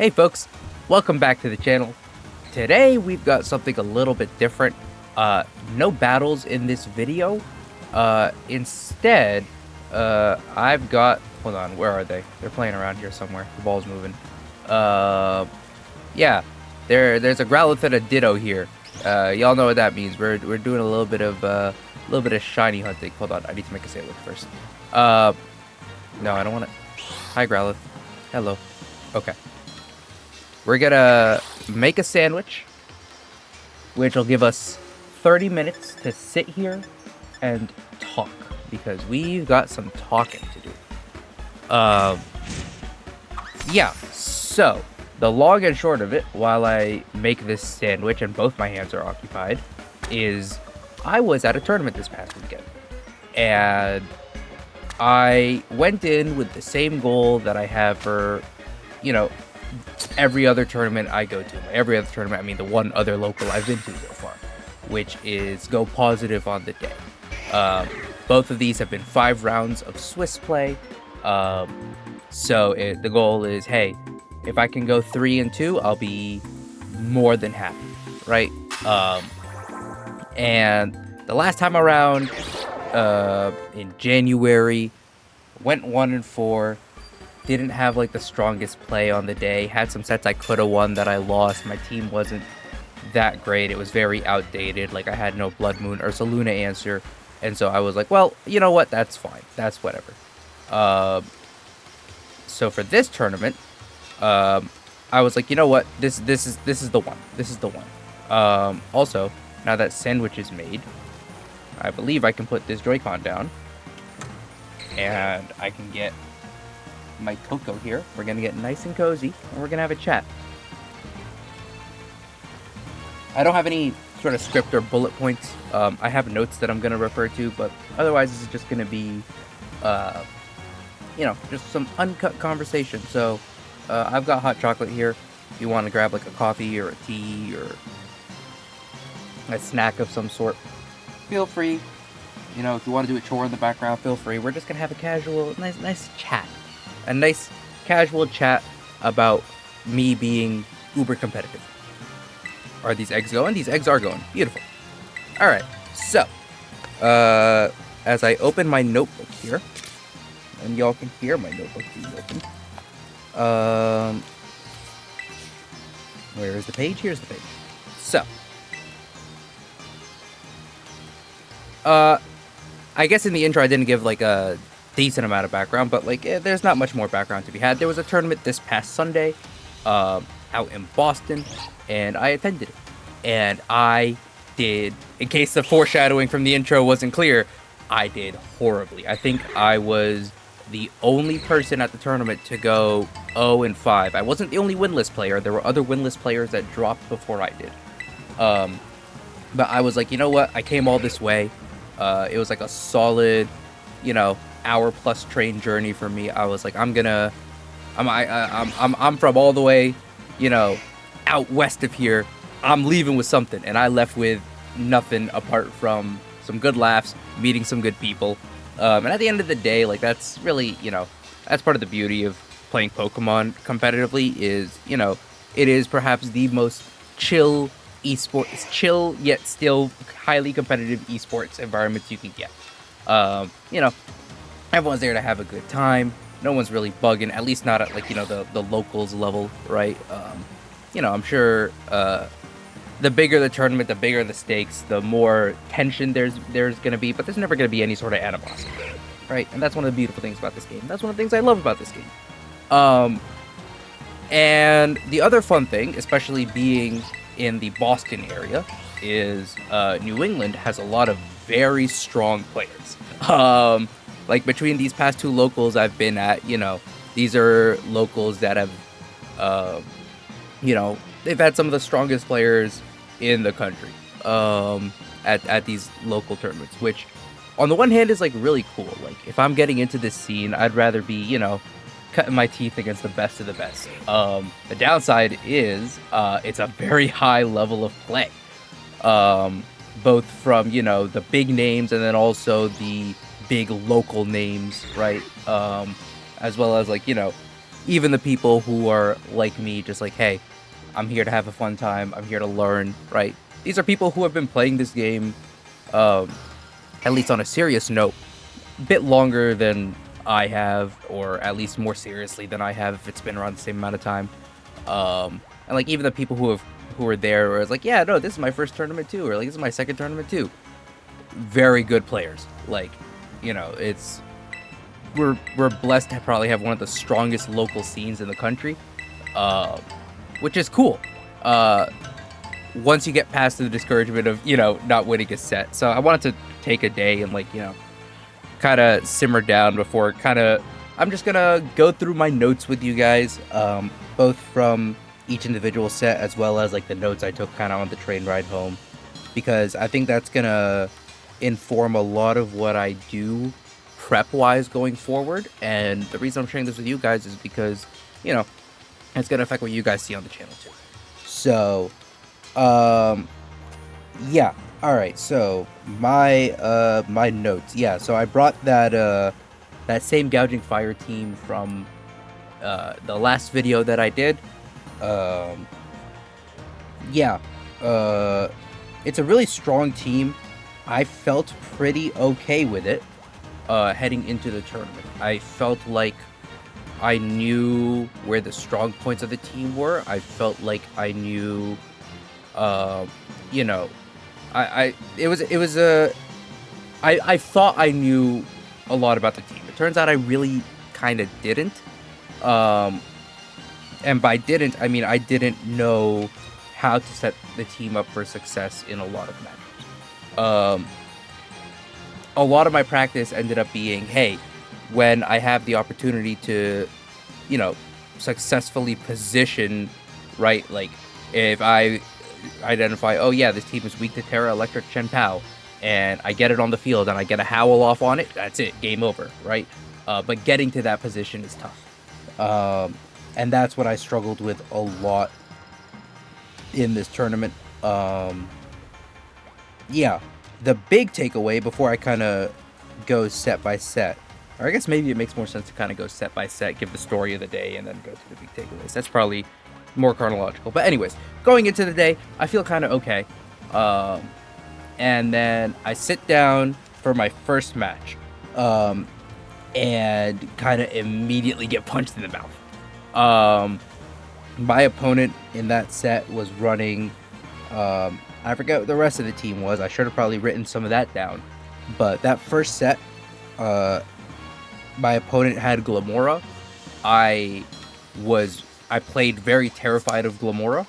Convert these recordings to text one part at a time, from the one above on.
Hey folks, welcome back to the channel. Today we've got something a little bit different. No battles in this video. Instead, I've got, hold on, where are they? They're playing around here somewhere. The ball's moving. Yeah, there's a Growlithe and a Ditto here. Y'all know what that means. We're doing a little bit of shiny hunting. Hold on, I need to make a sandwich first. No, I don't want to. Hi, Growlithe. Hello. Okay. We're gonna make a sandwich, which will give us 30 minutes to sit here and talk, because we've got some talking to do. Yeah, so the long and short of it, while I make this sandwich and both my hands are occupied, is I was at a tournament this past weekend, and I went in with the same goal that I have for, every other tournament I go to. Every other tournament, I mean the one other local I've been to so far, which is go positive on the day. Both of these have been 5 rounds of Swiss play. So the goal is, hey, if I can go 3-2, I'll be more than happy, right? And the last time around, in January, went 1-4. Didn't have like the strongest play on the day. Had some sets I could have won that I lost. My team wasn't that great. It was very outdated. Like, I had no Blood Moon or Saluna answer, and so I was like, well, you know what? That's fine. That's whatever. So for this tournament, I was like, you know what? This is the one. This is the one. Also, now that sandwich is made, I believe I can put this Joy-Con down, and I can get my cocoa here. We're gonna get nice and cozy, and we're gonna have a chat. I don't have any sort of script or bullet points. I have notes that I'm gonna refer to, but otherwise this is just gonna be, just some uncut conversation. So I've got hot chocolate here. If you want to grab like a coffee or a tea or a snack of some sort, feel free. If you want to do a chore in the background, feel free. We're just gonna have a casual, nice chat. A nice casual chat about me being uber competitive. Are these eggs going? These eggs are going. Beautiful. Alright, so as I open my notebook here, and y'all can hear my notebook being opened. Where is the page? Here's the page. So I guess in the intro I didn't give like a decent amount of background, but there's not much more background to be had. There was a tournament this past Sunday out in Boston, and I attended it, and I did, in case the foreshadowing from the intro wasn't clear, I did horribly. I think I was the only person at the tournament to go 0-5. I wasn't the only winless player. There were other winless players that dropped before I did, but I was like, you know what, I came all this way. It was like a solid, hour plus train journey for me. I was like, I'm from all the way, out west of here. I'm leaving with something, and I left with nothing apart from some good laughs, meeting some good people, and at the end of the day, like, that's really, that's part of the beauty of playing Pokemon competitively is, it is perhaps the most chill esports, chill yet still highly competitive esports environments you can get. Everyone's there to have a good time. No one's really bugging, at least not at the locals level, right? I'm sure the bigger the tournament, the bigger the stakes, the more tension there's gonna be, but there's never gonna be any sort of animosity, right? And that's one of the beautiful things about this game. That's one of the things I love about this game. And the other fun thing, especially being in the Boston area, is New England has a lot of very strong players. Like, between these past 2 locals I've been at, these are locals that have, they've had some of the strongest players in the country at these local tournaments, which on the one hand is like really cool. Like, if I'm getting into this scene, I'd rather be, cutting my teeth against the best of the best. The downside is it's a very high level of play, both from, the big names and then also the big local names, right? As well as even the people who are like me, just like, hey, I'm here to have a fun time. I'm here to learn, right? These are people who have been playing this game, um, at least on a serious note, a bit longer than I have, or at least more seriously than I have if it's been around the same amount of time. And like even the people who were there, where it's like, yeah, no, this is my first tournament too, or like this is my second tournament too. Very good players. Like, it's we're blessed to probably have one of the strongest local scenes in the country, uh, which is cool. Uh, Once you get past the discouragement of not winning a set, so I wanted to take a day and like kind of simmer down before I'm just gonna go through my notes with you guys, both from each individual set as well as like the notes I took kind of on the train ride home, because I think that's gonna inform a lot of what I do prep wise going forward. And the reason I'm sharing this with you guys is because it's gonna affect what you guys see on the channel too. So yeah, all right, so my notes. Yeah, so I brought that same gouging fire team from the last video that I did. um yeah, it's a really strong team. I felt pretty okay with it heading into the tournament. I felt like I knew where the strong points of the team were. I felt like I knew, uh, you know, I it was a I thought I knew a lot about the team. It turns out I really kind of didn't. Um, and by didn't, I mean I didn't know how to set the team up for success in a lot of matches. A lot of my practice ended up being, hey, when I have the opportunity to, you know, successfully position, right? Like, if I identify, oh yeah, this team is weak to Terra, Electric, Chen Pao, and I get it on the field and I get a howl off on it, that's it, game over, right? But getting to that position is tough. And that's what I struggled with a lot in this tournament. Yeah, the big takeaway before I kind of go set by set, or I guess maybe it makes more sense to kind of go set by set, give the story of the day, and then go to the big takeaways. That's probably more chronological. But anyways, going into the day, I feel kind of okay. And then I sit down for my first match, and kind of immediately get punched in the mouth. My opponent in that set was running, I forget what the rest of the team was. I should have probably written some of that down. But that first set, my opponent had Glamora. I played very terrified of Glamora,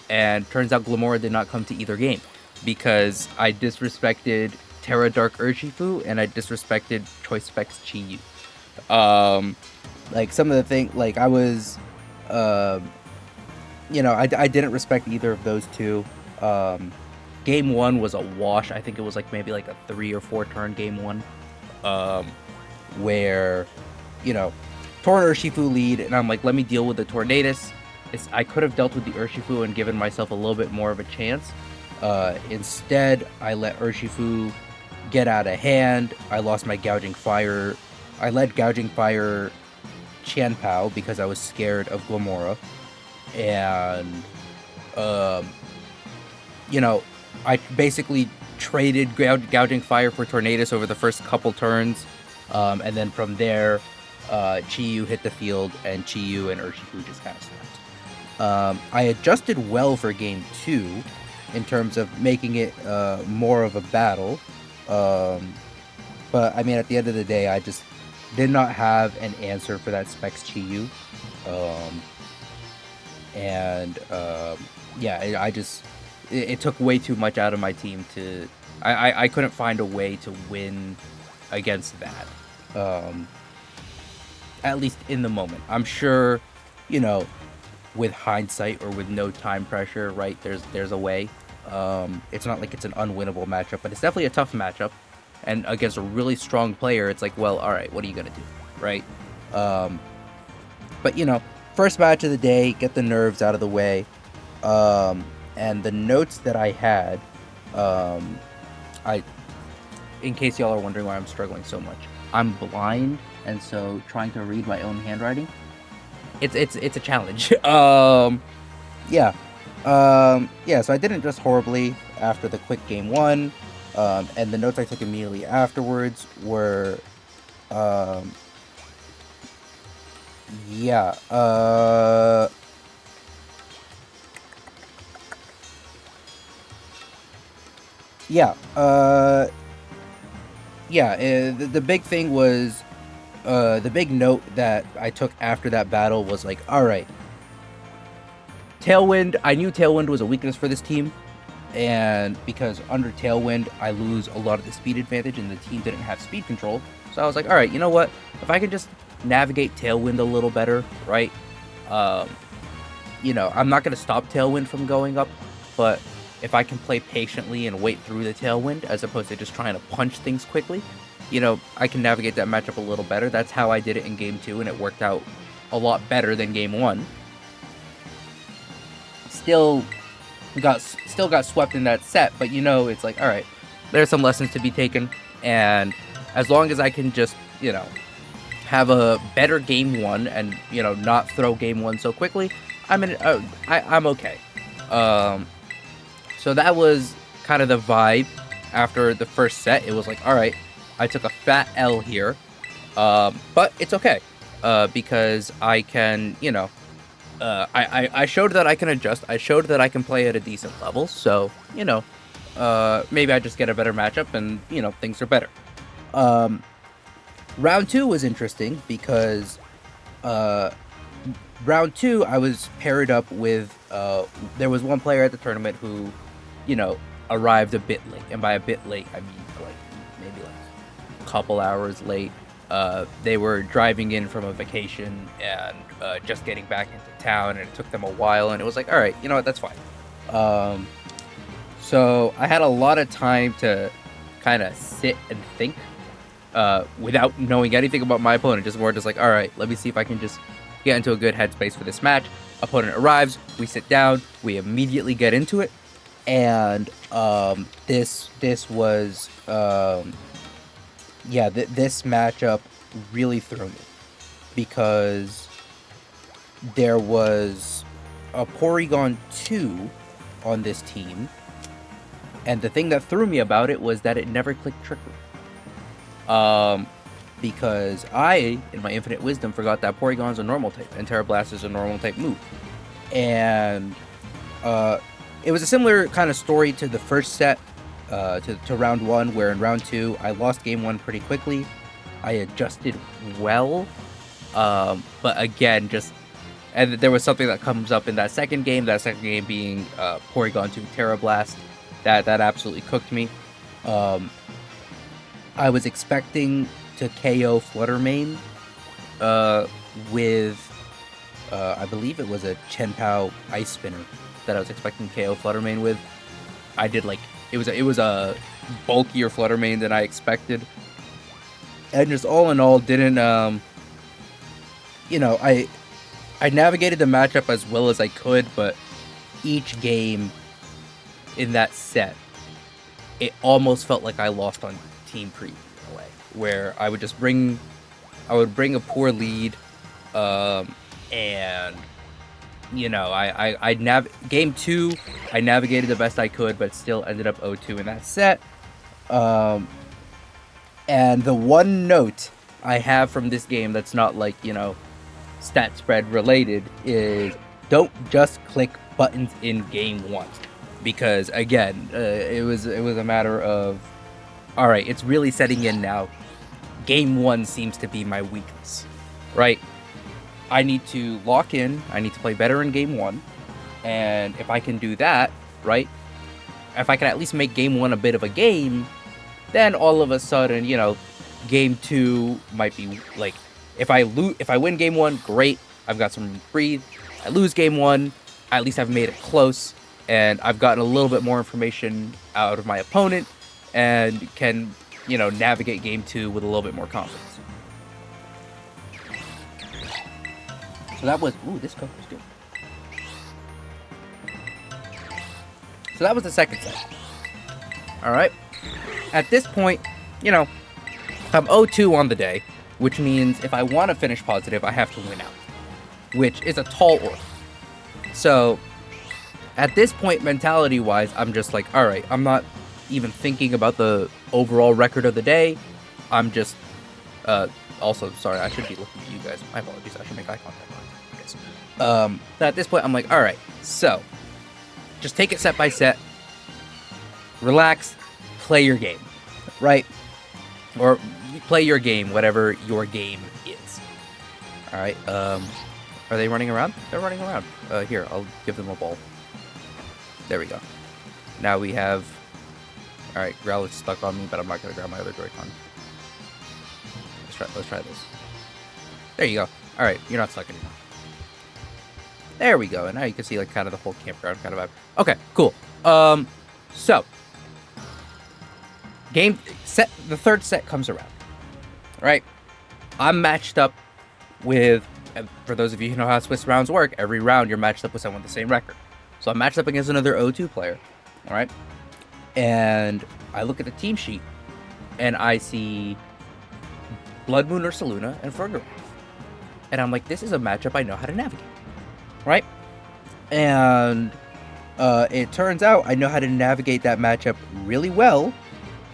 and turns out Glamora did not come to either game because I disrespected Terra Dark Urshifu and I disrespected Choice Specs Chi Yu. Like some of the thing, like I was, I didn't respect either of those two. Game one was a wash. I think it was like maybe like a 3 or 4 turn game one, where, Torn Urshifu lead, and I'm like, let me deal with the Tornadus. I could have dealt with the Urshifu and given myself a little bit more of a chance. Instead, I let Urshifu get out of hand. I lost my Gouging Fire. I let Gouging Fire Qianpao because I was scared of Glamora. And, I basically traded Gouging Fire for Tornadus over the first couple turns. And then from there, Chi-Yu hit the field, and Chi-Yu and Urshifu just kind of snapped. I adjusted well for game 2 in terms of making it more of a battle. But, I mean, at the end of the day, I just did not have an answer for that Specs Chi-Yu. It took way too much out of my team to... I couldn't find a way to win against that. At least in the moment. I'm sure, with hindsight or with no time pressure, right, there's a way. It's not like it's an unwinnable matchup, but it's definitely a tough matchup. And against a really strong player, it's like, well, all right, what are you going to do, right? But, first match of the day, get the nerves out of the way. And the notes that I had, in case y'all are wondering why I'm struggling so much, I'm blind, and so trying to read my own handwriting it's a challenge. Yeah. Yeah, so I didn't just horribly after the quick game one. And the notes I took immediately afterwards were, yeah, yeah, the big thing was, the big note that I took after that battle was like, all right, Tailwind, I knew Tailwind was a weakness for this team, and because under Tailwind, I lose a lot of the speed advantage, and the team didn't have speed control, so I was like, all right, you know what, if I can just navigate Tailwind a little better, right, you know, I'm not going to stop Tailwind from going up, but if I can play patiently and wait through the Tailwind, as opposed to just trying to punch things quickly, you know, I can navigate that matchup a little better. That's how I did it in Game 2, and it worked out a lot better than Game 1. Still got swept in that set, but you know, it's like, all right, there's some lessons to be taken, and as long as I can just, you know, have a better Game 1 and, you know, not throw Game 1 so quickly, I'm okay. So that was kind of the vibe after the first set. It was like, all right, I took a fat L here, but it's okay, because I can, you know, I showed that I can adjust. I showed that I can play at a decent level. So, you know, maybe I just get a better matchup and, you know, things are better. Round 2 was interesting because, round 2, I was paired up with, there was one player at the tournament who, you know, arrived a bit late. And by a bit late, I mean, like, maybe like a couple hours late. They were driving in from a vacation and just getting back into town, and it took them a while, and it was like, all right, you know what, that's fine. So I had a lot of time to kind of sit and think without knowing anything about my opponent, just more just like, all right, let me see if I can just get into a good headspace for this match. Opponent arrives, we sit down, we immediately get into it, and this was this matchup really threw me because there was a Porygon 2 on this team, and the thing that threw me about it was that it never clicked Trickery. Because I, in my infinite wisdom, forgot that Porygon's a normal type, and Terra Blast is a normal type move. And it was a similar kind of story to the first set, to round 1, where in round 2, I lost game 1 pretty quickly. I adjusted well, but again, and there was something that comes up in that second game being Porygon 2 Terra Blast, that absolutely cooked me. I was expecting to KO Fluttermane with, I believe it was a Chenpao Ice Spinner that I was expecting to KO Fluttermane with. I did like, it was a bulkier Fluttermane than I expected. And just all in all, didn't, you know, I navigated the matchup as well as I could, but each game in that set, it almost felt like I lost on team preview in a way, where I would just bring a poor lead, and you know, game 2, I navigated the best I could, but still ended up 0-2 in that set. And the one note I have from this game that's not like, you know, stat spread related is don't just click buttons in game 1, because again, it was a matter of, all right, it's really setting in now. Game 1 seems to be my weakness, right? I need to lock in. I need to play better in game 1. And if I can do that, right? If I can at least make game 1 a bit of a game, then all of a sudden, you know, game 2 might be like, if I win game 1, great. I've got some room to breathe. I lose game 1, at least I've made it close, and I've gotten a little bit more information out of my opponent, and can, you know, navigate game 2 with a little bit more confidence. So that was, ooh, this coach was good. So that was the second set. All right. At this point, you know, I'm 0-2 on the day, which means if I want to finish positive, I have to win out. which is a tall orc. So at this point, mentality-wise, I'm just like, all right, I'm not even thinking about the overall record of the day. I'm just, also, sorry, I should be looking at you guys. My apologies, I should make eye contact with you guys. At this point, I'm like, all right, so just take it set by set, relax, play your game, right? Or play your game, whatever your game is. All right, are they running around? They're running around. Here, I'll give them a ball. There we go. Now we have... Alright, Growl is stuck on me, but I'm not going to grab my other Joy-Con. Let's try this. There you go. Alright, you're not stuck anymore. There we go. And now you can see like kind of the whole campground kind of vibe. Okay, cool. So game set, the third set comes around. Right? I'm matched up with, for those of you who know how Swiss rounds work, every round you're matched up with someone with the same record. So I'm matched up against another O2 player. Alright? And I look at the team sheet and I see Blood Moon Ursa Luna and Fergal. And I'm like, this is a matchup I know how to navigate. Right? And it turns out I know how to navigate that matchup really well.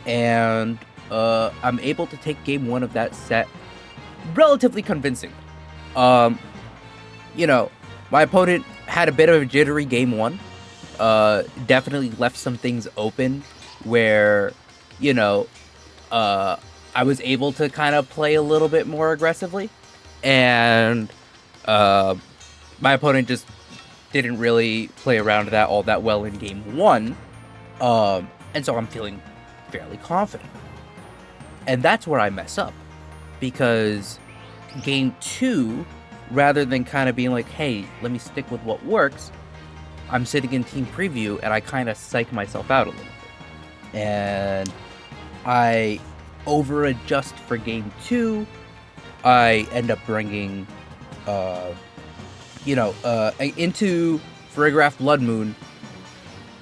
And I'm able to take game one of that set relatively convincing. You know, my opponent had a bit of a jittery game one. Definitely left some things open where, you know, I was able to kind of play a little bit more aggressively. And my opponent just didn't really play around that all that well in game one. And so I'm feeling fairly confident. And that's where I mess up. Because game two, rather than kind of being like, hey, let me stick with what works, I'm sitting in team preview and I kind of psych myself out a little bit. And I over-adjust for game two. I end up bringing, into Farigiraf Blood Moon,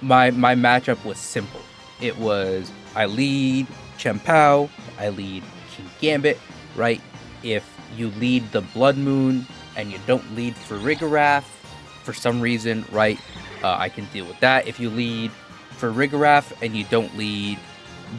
my matchup was simple. It was, I lead Chien-Pao, I lead King Gambit, right? If you lead the Blood Moon and you don't lead Farigiraf, for some reason, right, I can deal with that. If you lead Farigiraf and you don't lead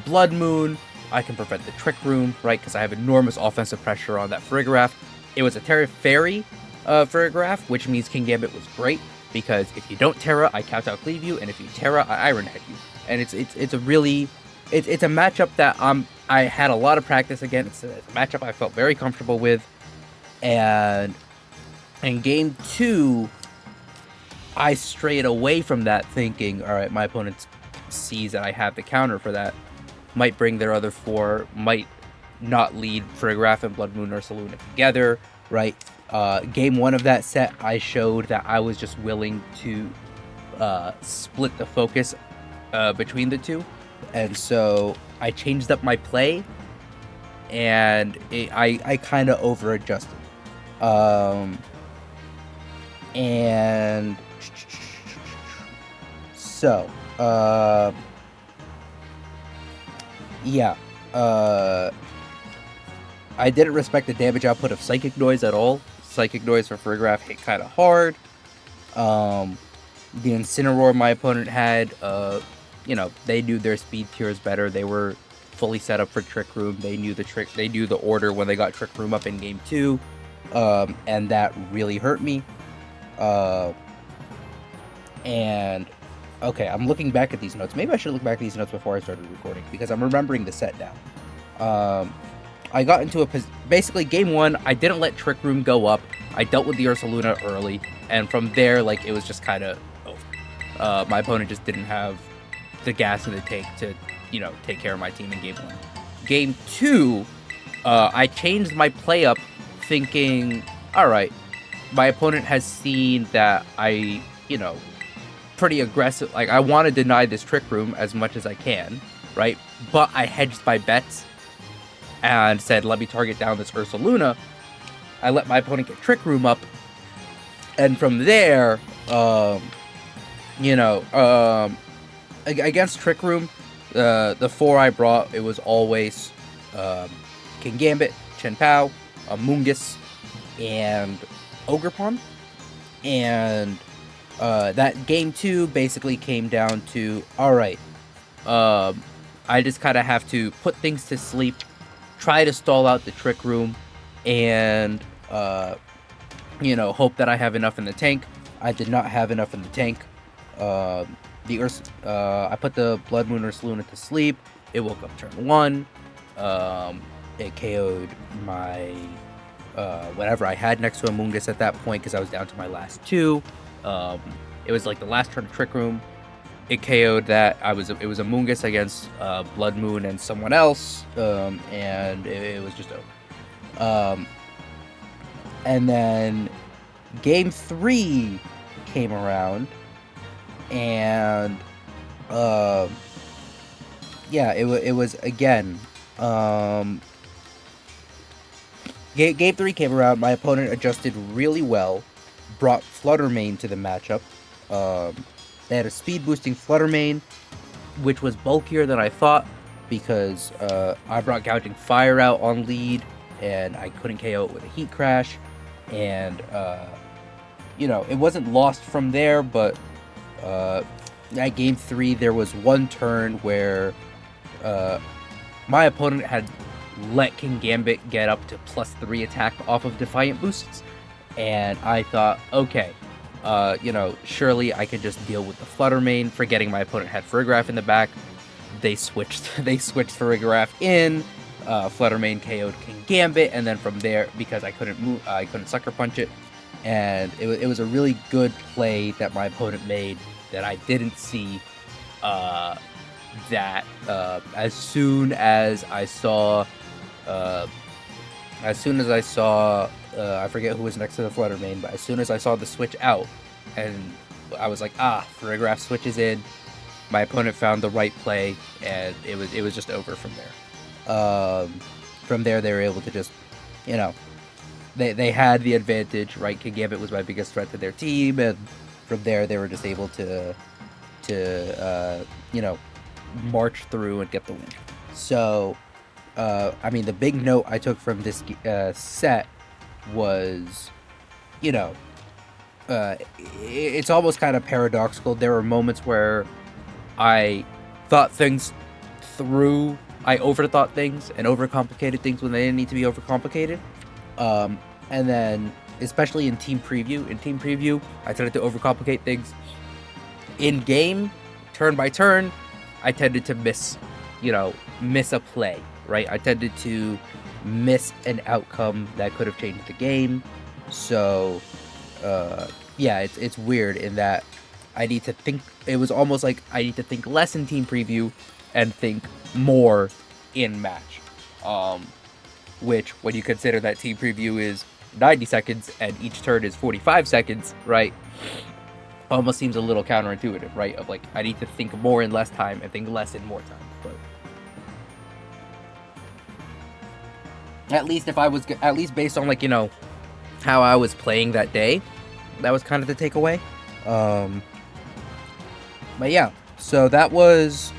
Blood Moon, I can prevent the Trick Room, right, because I have enormous offensive pressure on that Farigiraf. It was a Terra Fairy Farigiraf, which means King Gambit was great, because if you don't Terra, I count out Cleave you, and if you Terra, I Iron Head you. And it's a really... It's a matchup that I had a lot of practice against. It's a matchup I felt very comfortable with. And in game two, I strayed away from that thinking, all right, my opponent sees that I have the counter for that, might bring their other four, might not lead Farigiraf and Blood Moon Ursa Luna together, right? Game one of that set, I showed that I was just willing to split the focus between the two. And so I changed up my play, and I kind of over-adjusted. And so, yeah, I didn't respect the damage output of Psychic Noise at all. Psychic Noise for Farigiraf hit kind of hard. The Incineroar my opponent had, they knew their speed tiers better. They were fully set up for Trick Room. They knew the order when they got Trick Room up in game two. And that really hurt me. And okay, I'm looking back at these notes. Maybe I should look back at these notes before I started recording, because I'm remembering the set now. I got into basically game one, I didn't let Trick Room go up. I dealt with the Ursa Luna early, and from there, like, it was just kind of over. My opponent just didn't have the gas in the tank to, take care of my team in game one. Game two, I changed my play up thinking, all right, my opponent has seen that I, pretty aggressive. Like, I want to deny this Trick Room as much as I can, right? But I hedged my bets and said, let me target down this Ursa Luna. I let my opponent get Trick Room up. And from there, against Trick Room, the four I brought, it was always King Gambit, Chien-Pao, Mungus, and Ogre Pawn, and that game 2 basically came down to, all right, I just kind of have to put things to sleep, try to stall out the Trick Room, and hope that I have enough in the tank. I did not have enough in the tank. I put the Blood Moon Ursaluna to sleep. It woke up turn 1. It KO'd my whatever I had next to Amoonguss at that point, because I was down to my last 2. It was like the last turn of Trick Room. It KO'd that. It was Amoonguss against Blood Moon and someone else, and it was just over. And then game 3 came around, and it was again. Game 3 came around. My opponent adjusted really well, brought Fluttermane to the matchup. They had a speed boosting Fluttermane, which was bulkier than I thought, because I brought Gouging Fire out on lead, and I couldn't KO it with a Heat Crash. And it wasn't lost from there, but at game 3 there was one turn where my opponent had let King Gambit get up to +3 attack off of Defiant boosts, and I thought, okay, surely I could just deal with the Fluttermane, forgetting my opponent had Farigiraf in the back. They switched Farigiraf in. Fluttermane KO'd King Gambit, and then from there, because I couldn't Sucker Punch it, and it was a really good play that my opponent made that I didn't see. As soon as I saw, I forget who was next to the Fluttermane, but as soon as I saw the switch out, and I was like, Farigiraf switches in, my opponent found the right play, and it was just over from there. From there, they were able to just, they had the advantage, right? King Gambit was my biggest threat to their team, and from there, they were just able to march through and get the win. So, the big note I took from this set was, it's almost kind of paradoxical. There were moments where I thought things through. I overthought things and overcomplicated things when they didn't need to be overcomplicated. And then, especially in Team Preview, I tended to overcomplicate things. In game, turn by turn, I tended to miss a play, right? I tended to miss an outcome that could have changed the game. So, it's weird in that I need to think. It was almost like I need to think less in Team Preview and think more in match. Which, when you consider that Team Preview is 90 seconds and each turn is 45 seconds, right? Almost seems a little counterintuitive, right? Of like, I need to think more in less time and think less in more time. But at least based on how I was playing that day, that was kind of the takeaway. But yeah, so that was.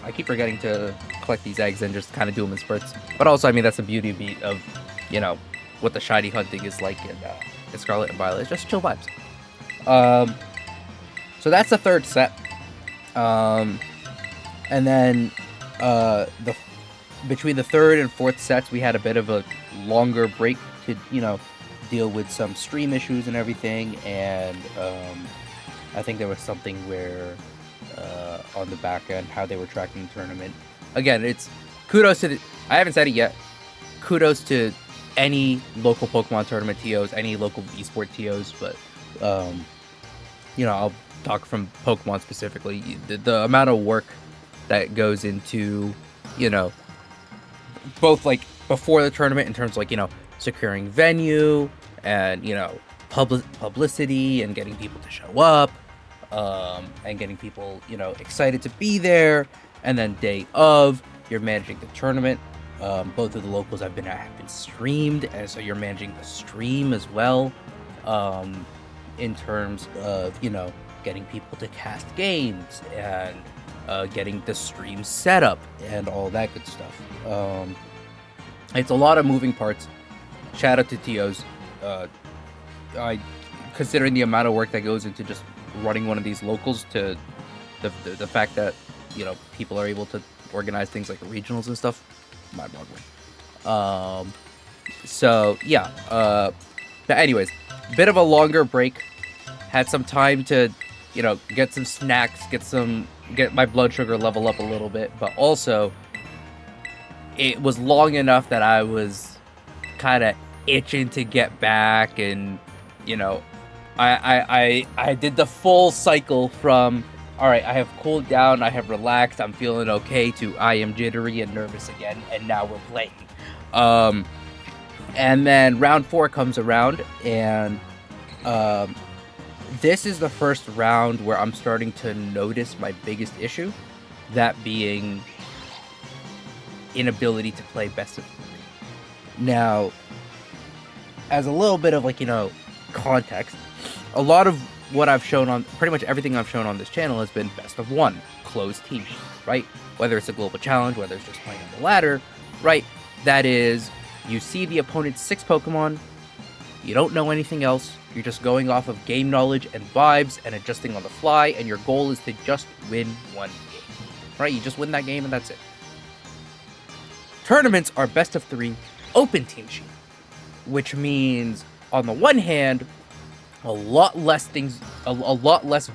I keep forgetting to collect these eggs and just kind of do them in spurts. But also, that's the beauty of, what the shiny hunting is like in Scarlet and Violet. It's just chill vibes. So that's the third set. And then between the third and fourth sets, we had a bit of a longer break to, deal with some stream issues and everything. And I think there was something where on the back end, how they were tracking the tournament. Again, it's kudos to I haven't said it yet. Kudos to any local Pokemon tournament TOs, any local esport TOs, but I'll talk from Pokemon specifically. The amount of work that goes into, both before the tournament in terms of securing venue and publicity and getting people to show up, and getting people excited to be there, and then day of, you're managing the tournament. Both of the locals I've been at have been streamed, and so you're managing the stream as well, in terms of getting people to cast games and getting the stream set up and all that good stuff. It's a lot of moving parts. Shout out to TOs. I considering the amount of work that goes into just running one of these locals, to the fact that, you know, people are able to organize things like regionals and stuff, mind-boggling. So yeah. But anyways, bit of a longer break. Had some time to, you know, get some snacks, get my blood sugar level up a little bit, but also it was long enough that I was kind of itching to get back, and, you know, I did the full cycle from, all right, I have cooled down, I have relaxed, I'm feeling okay, to I am jittery and nervous again, and now we're playing. And then round 4 comes around, and this is the first round where I'm starting to notice my biggest issue, that being inability to play best of 3. Now, as a little bit of, like, you know, context, a lot of what I've shown on, pretty much everything I've shown on this channel has been best of 1, closed team sheets, right? Whether it's a global challenge, whether it's just playing on the ladder, right? That is, you see the opponent's 6 Pokemon, you don't know anything else, you're just going off of game knowledge and vibes and adjusting on the fly, and your goal is to just win one game, right? You just win that game and that's it. Tournaments are best of 3 open team sheet, which means, on the one hand, a lot less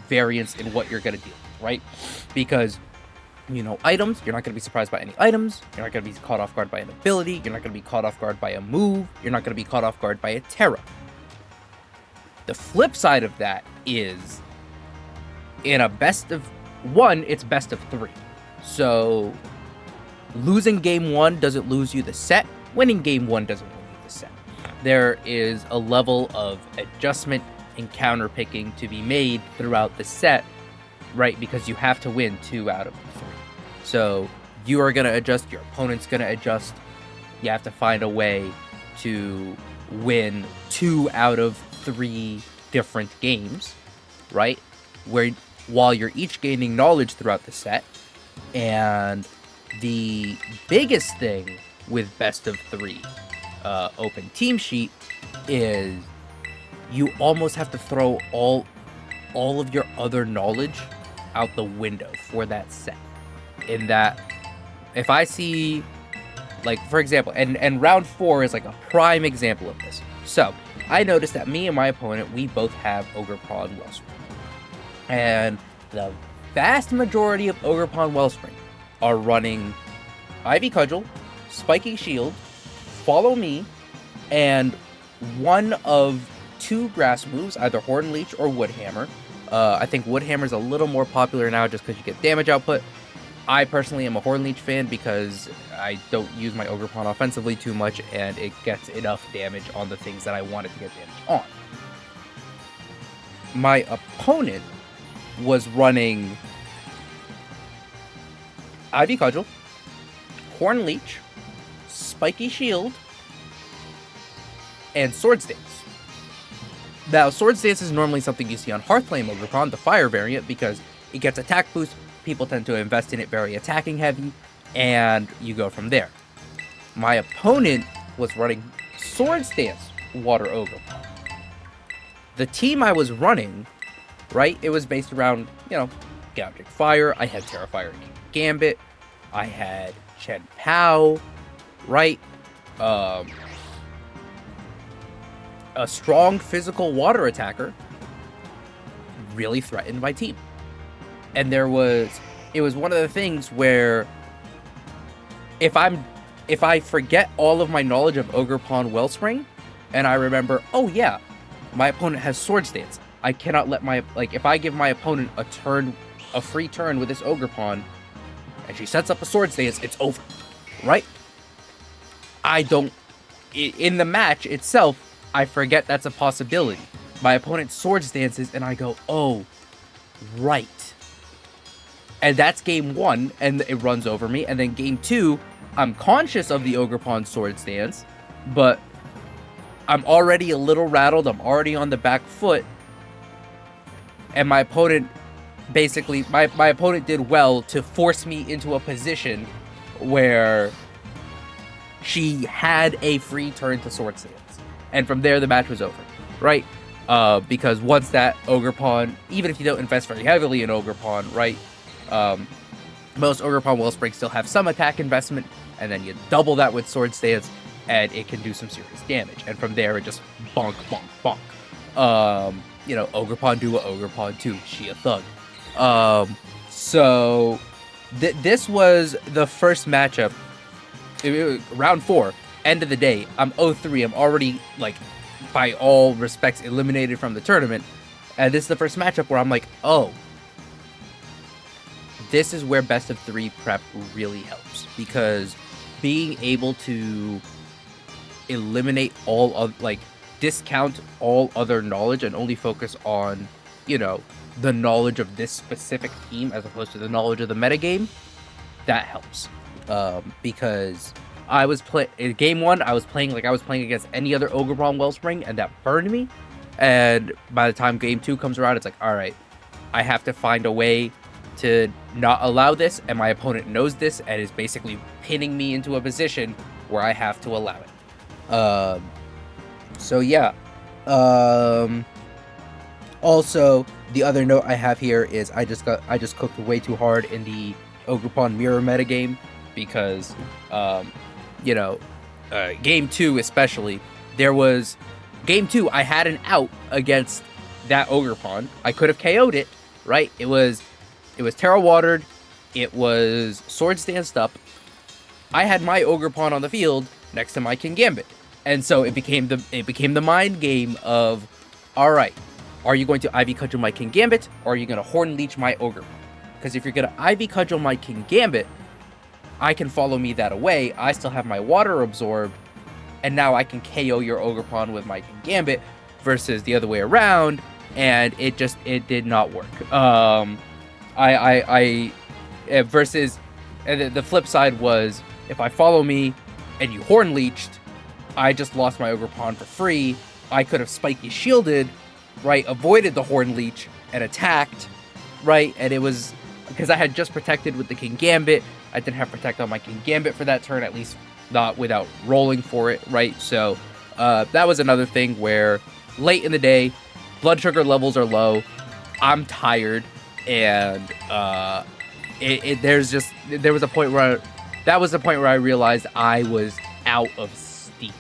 variance in what you're going to deal with, right? Because, you know, items, you're not going to be surprised by any items, you're not going to be caught off guard by an ability, you're not going to be caught off guard by a move, you're not going to be caught off guard by a Terra. The flip side of that is, in a best of 1, it's best of 3. So, losing game 1 doesn't lose you the set, winning game 1 doesn't win you the set. There is a level of adjustment and counter picking to be made throughout the set, right? Because you have to win 2 out of 3. So you are going to adjust, your opponent's going to adjust. You have to find a way to win 2 out of 3 different games, right? While you're each gaining knowledge throughout the set. And the biggest thing with best of 3 open team sheet is you almost have to throw all of your other knowledge out the window for that set. In that, if I see, like, for example, and round 4 is like a prime example of this. So I noticed that me and my opponent, we both have Ogerpon Wellspring, and the vast majority of Ogerpon Wellspring are running Ivy Cudgel, Spiky Shield, Follow Me, and one of 2 grass moves, either Horn Leech or Wood Hammer. I think Wood Hammer is a little more popular now just because you get damage output. I personally am a Horn Leech fan because I don't use my Ogerpon offensively too much, and it gets enough damage on the things that I want it to get damage on. My opponent was running Ivy Cudgel, Horn Leech, Spiky Shield, and Swords Dance. Now, Swords Dance is normally something you see on Hearthflame Ogerpon, the fire variant, because it gets attack boost, people tend to invest in it very attacking heavy, and you go from there. My opponent was running Swords Dance Water Ogerpon. The team I was running, right, it was based around, you know, Gouging Fire, I had Terrifier Gambit, I had Chen Pao, right, a strong physical water attacker really threatened my team. And it was one of the things where if I forget all of my knowledge of Ogerpon Wellspring, and I remember, oh yeah, my opponent has Swords Dance, I cannot let if I give my opponent a free turn with this Ogerpon, and she sets up a Swords Dance, it's over, right? In the match itself, I forget that's a possibility. My opponent Swords Dances, and I go, oh, right. And that's game 1, and it runs over me. And then game 2, I'm conscious of the Ogerpon Swords Dance, but I'm already a little rattled. I'm already on the back foot. And my opponent, basically, my opponent did well to force me into a position where she had a free turn to Sword Stance. And from there, the match was over, right? Because once that Ogre Pawn, even if you don't invest very heavily in Ogre Pawn, right? Most Ogre Pawn Wellspring still have some attack investment, and then you double that with Sword Stance, and it can do some serious damage. And from there, it just bonk, bonk, bonk. Ogre Pawn do a Ogre Pawn 2, she a thug. So this was the first matchup, round 4, end of the day. I'm 0-3, I'm already, like, by all respects, eliminated from the tournament. And this is the first matchup where I'm like, oh, this is where best of 3 prep really helps, because being able to eliminate all of, like, discount all other knowledge and only focus on, the knowledge of this specific team as opposed to the knowledge of the metagame, that helps. Because I was in game 1, I was playing like I was playing against any other Ogre Pawn Wellspring, and that burned me. And by the time game 2 comes around, it's like, all right, I have to find a way to not allow this, and my opponent knows this and is basically pinning me into a position where I have to allow it. So yeah. Also, the other note I have here is I just cooked way too hard in the Ogre Pawn mirror metagame, because game 2 especially, game 2 I had an out against that Ogre Pawn. I could have KO'd it, right? It was Terra Watered, it was Sword Stanced up. I had my Ogre Pawn on the field next to my King Gambit. And so it became the mind game of, all right, are you going to Ivy Cudgel my King Gambit, or are you going to Horn Leech my Ogre Pawn? Because if you're going to Ivy Cudgel my King Gambit, I can follow me that away. I still have my Water Absorbed, and now I can KO your Ogre Pawn with my King Gambit, versus the other way around, and it did not work. Versus, and the flip side was, if I follow me and you Horn Leeched, I just lost my Ogre Pawn for free. I could have Spiky Shielded, right, avoided the Horn Leech, and attacked, right, and it was, because I had just protected with the King Gambit, I didn't have Protect on my King Gambit for that turn, at least not without rolling for it, right, so that was another thing where, late in the day, blood sugar levels are low, I'm tired, and there was a point where I realized I was out of steam.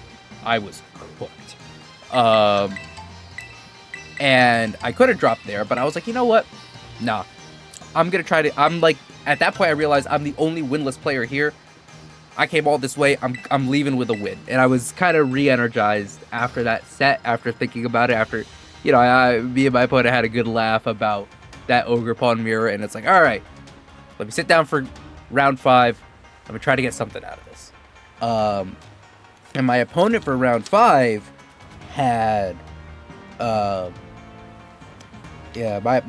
I was cooked. And I could have dropped there, but I was like, you know what? Nah. I'm gonna try to, I'm like, at that point I realized I'm the only winless player here. I came all this way, I'm leaving with a win. And I was kind of re-energized after that set, after thinking about it, after, me and my opponent had a good laugh about that Ogre Pawn mirror, and it's like, all right, let me sit down for round 5. I'm gonna try to get something out of this. And my opponent for round 5 had, my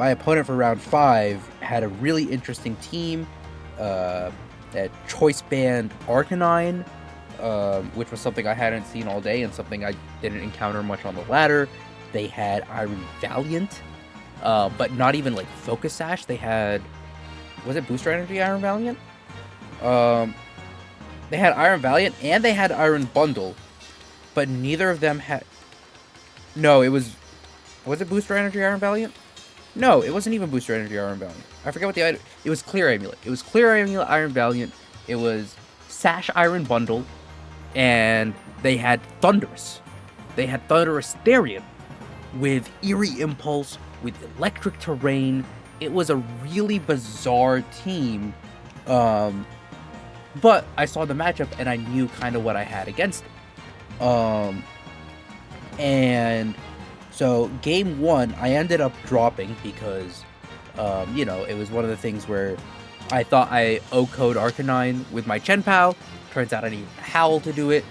opponent for round 5 had a really interesting team. That Choice Band Arcanine, which was something I hadn't seen all day and something I didn't encounter much on the ladder. They had Iron Valiant, but not even like Focus Sash. They had, was it Booster Energy Iron Valiant? They had Iron Valiant and they had Iron Bundle, but neither of them had. No, was it Booster Energy Iron Valiant? No, it wasn't even Booster Energy Iron Valiant. I forget what the item. It was Clear Amulet. It was Clear Amulet Iron Valiant. It was Sash Iron Bundle, and they had Thunderous. They had Thunderous Therian with Eerie Impulse, with Electric Terrain. It was a really bizarre team. But I saw the matchup and I knew kind of what I had against it. And so game 1, I ended up dropping because, it was one of the things where I thought I O-code Arcanine with my Chen Pao. Turns out I needed a Howl to do it.